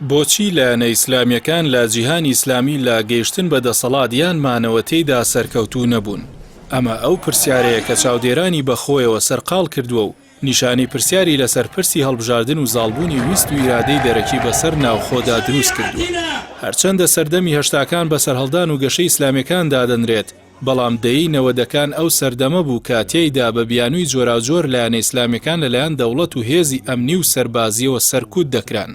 بۆچی لایەنە ئیسلامیەکان لە جیهانی ئیسلامی لە گەیشتن بە دەسەڵات یان مانەوەتەیدا سەرکەوتوو نەبوون؟ ئەمە ئەو پرسیارەیە کە چاودێرانی بەخۆیەوە سەرقاڵ کردووە و نیشانی پرسیاری لەسەر پرسی هەڵبژاردن و زاڵبوونی ویست و ئیرادەی دەرەکی بەسەر ناوخۆدا دروست کردووە. هەرچەندە سەردەمی هەشتاکان بە سەرهەڵدان و گەشەی ئیسلامیەکان دادەنرێت، بەڵام دەیی نەوەدەکان ئەو سەردەمە بوو کە تێیدا بە بیانووی جۆراوجۆر لایەنە ئیسلامیەکان لەلایەن دەوڵەت و هێزی ئەمنی و سەربازیەوە سەرکوت دەکران.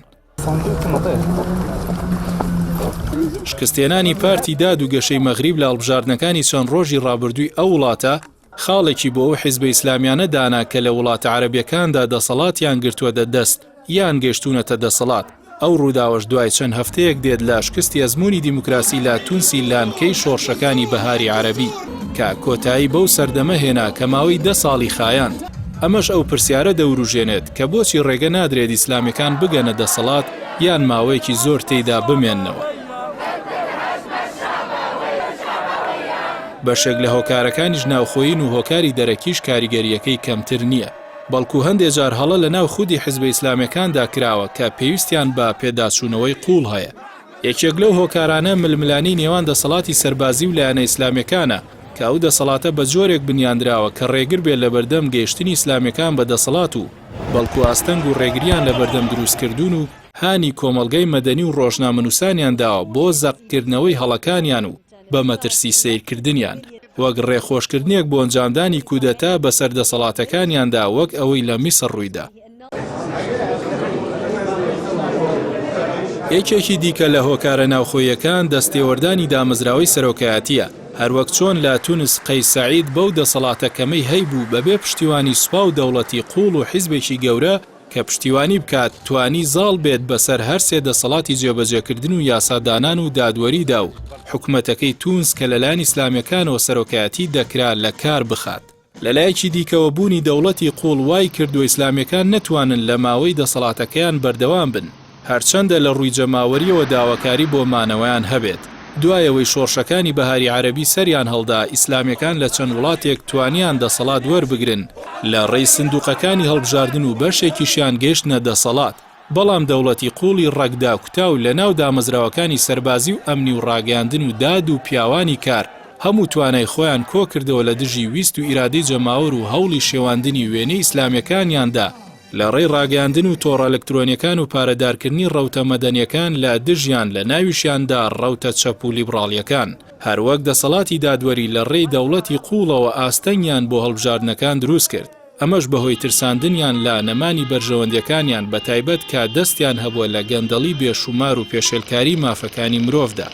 شکستێنانی پارتی داد و گەشەی مەغریب لە هەڵبژاردنەکانی چەند ڕۆژی ڕابردووی ئەو وڵاتە خاڵێکی بۆ ئەو حیزبە ئیسلامیانە دانا کە لە وڵاتە عەرەبیەکاندا دەسەڵاتیان گرتووەتە دەست یان گەیشتوونەتە دەسەڵات. ئەو ڕووداوەش دوای چەند هەفتەیەک دێت لە شکستی ئەزموونی دیموکراسی لە تونسی لانکەی شۆڕشەکانی بەهاری عەرەبی کە کۆتایی بەو سەردەمە هێنا کە ماوەی 10 ساڵی خایاند. ئەمەش ئەو پرسیارە دەوروژێنێت کە بۆچی ڕێگە نادرێت ئیسلامیەکان بگەنە دەسەڵات یان ماوەیەکی زۆر تێیدا بمێننەوە. بەشێک لە هۆکارەکانیش ناوخۆیین و هۆکاری دەرەکیش کاریگەریەکەی کەمتر نییە، بەڵکو هەندێک جار هەڵە لە ناو خودی حیزبە ئیسلامیەکاندا کراوە کە پێویستیان بە پێداچوونەوەی قوڵ هەیە. یەکێک لەو هۆکارانە ململانی نێوان دەسەڵاتی سەربازی و لایەنە ئیسلامیەکانە کە ئەو دەسەڵاتە بە جۆرێک بنیاندراوە کە ڕێگر بێت لە بەردەم گەیشتنی ئیسلامیەکان بە دەسەڵات و بەڵکو ئاستەنگ و ڕێگریان لە بەردەم دروستکردون و هانی کۆمەڵگەی مەدەنی و ڕۆژنامەنووسانیان داوە بۆ زەقکردنەوەی هەڵەکانیان و بە مەترسی سیرکردنیان وەک ڕێخۆشکردنیەک بۆ ئەنجامدانی کودەتا بەسەر دەسەڵاتەکانیاندا وەک ئەوەی لە میسر ڕوویدا. یەکێکی دیکە لە هۆکارە ناوخۆیەکان دەستێوەردانی دامەزراوەی سەرۆکایەتیە، هەروەک چۆن لا تونس قەیس سەعید بەو دەسەڵاتە کەمەی هەیبوو بەبێ پشتیوانی سوپا و دەوڵەتی قوڵ و حیزبێکی گەورە کە پشتیوانی بکات توانی زاڵ بێت بەسەر هەر سێ دەسەڵاتی جێبەجێکردن و یاسادانان و دادوەریدا و حکومەتەکەی تونس کە لەلایەن ئیسلامیەکانەوە سەرۆکایەتی دەکرا لە کار بخات. لەلایەکی دیکەوە بوونی دەوڵەتی قوڵ وای کردو ئیسلامیەکان نەتوانن لە ماوەی دەسەڵاتەکەیان بەردەوام بن، هەرچەندە لە ڕووی جەماوەریەوە داواکاری بۆ مانەوەیان هەبێت. دوایەوەی شۆڕشەکانی بەهاری عەرەبی سەریان هەڵدا ئیسلامیەکان لە چەند وڵاتێک توانیان دەسەڵات وەربگرن لە ڕێی سندوقەکانی هەڵبژاردن و بەشێکیشیان گەیشتنە دەسەڵات، بەڵام دەوڵەتی قوڵی ڕەگدا کوتا و لە ناو دامەزراوەکانی سەربازی و ئەمنی و ڕاگەاندن و داد و پیاوانی کار هەموو توانای خۆیان کۆ کردەوە لە دژی ویست و ئیرادەی جەماوەر و هەوڵی شێواندنی وێنەی ئیسلامیەکانیاندا لە ڕێی ڕاگەاندن و تۆڕە ئەلکترۆنیەکان و پارەدارکردنی ڕەوتە مەدەنیەکان لە دژیان لە ناویشیاندا ڕەوتە چەپ و لیبراڵیەکان، هەروەک دەسەڵاتی دادوەری لە ڕێی دەوڵەتی قوڵەوە ئاستەنگیان بۆ هەڵبژاردنەکان دروست کرد. ئەمەش بەهۆی ترساندنیان لە نەمانی بەرژەوەندیەکانیان بەتایبەت کە دەستیان هەبووە لە گەندەڵی بێشومار و پێشێلکاری مافەکانی مرۆڤدا.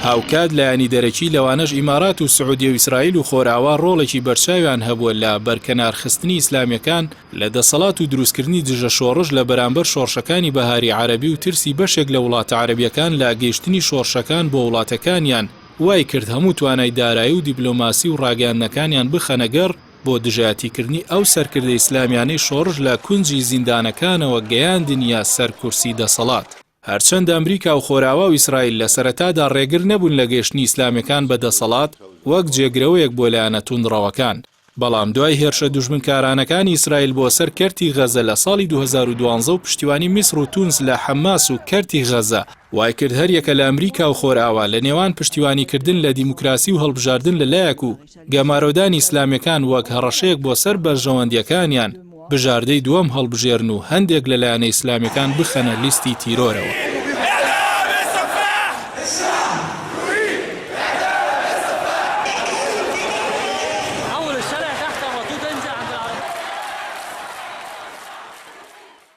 هاوکات لایەنی دەرەکی لەوانەش ئیمارات و سعودی و ئیسرائیل و خۆراوا ڕۆڵێکی بەرچاویان هەبووە لە بەرکەنارخستنی ئیسلامیەکان لە دەسەڵات و دروستکردنی دژە شۆڕش لە بەرامبەر شۆڕشەکانی بەهاری عەرەبی و ترسی بەشێک لە وڵاتە عەرەبیەکان لە گەیشتنی شۆڕشەکان بۆ وڵاتەکانیان وای کرد هەموو توانای دارایی و دیپلۆماسی و ڕاگەاندنەکانیان بخەنەگەڕ بۆ دژایەتیکردنی ئەو سەرکردە ئیسلامیانەی شۆڕش لە کونجی زیندانەکانەوە گەیاندنیە سەر کورسی دەسەڵات. هەرچەندە ئەمریکا و خۆراوا و ئیسرائیل لە سەرەتادا ڕێگر نەبوون لە گەیشتنی ئیسلامیەکان بە دەسەڵات وەک جێگرەوەیەک بۆ لایەنە توندڕەوەکان، بەڵام دوای هێرشە دوژمنکارانەکانی ئیسرائیل بۆ سەر کەرتی غەزە لە ساڵی 2012 و پشتیوانی میسر و تونس لە حەماس و کەرتی غەزە وای کرد هەریەکە لە ئەمریکا و خۆراوا لە نێوان پشتیوانیکردن لە دیموکراسی و هەڵبژاردن لەلایەک و گەمارۆدانی ئیسلامیەکان وەک هەڕەشەیەک بۆ سەر بەرژەوەندیەکانیان بژاردەی دووەم هەڵبژێرن و هەندێک لە لایەنە ئیسلامیەکان بخەنە لیستی تیرۆرەوە.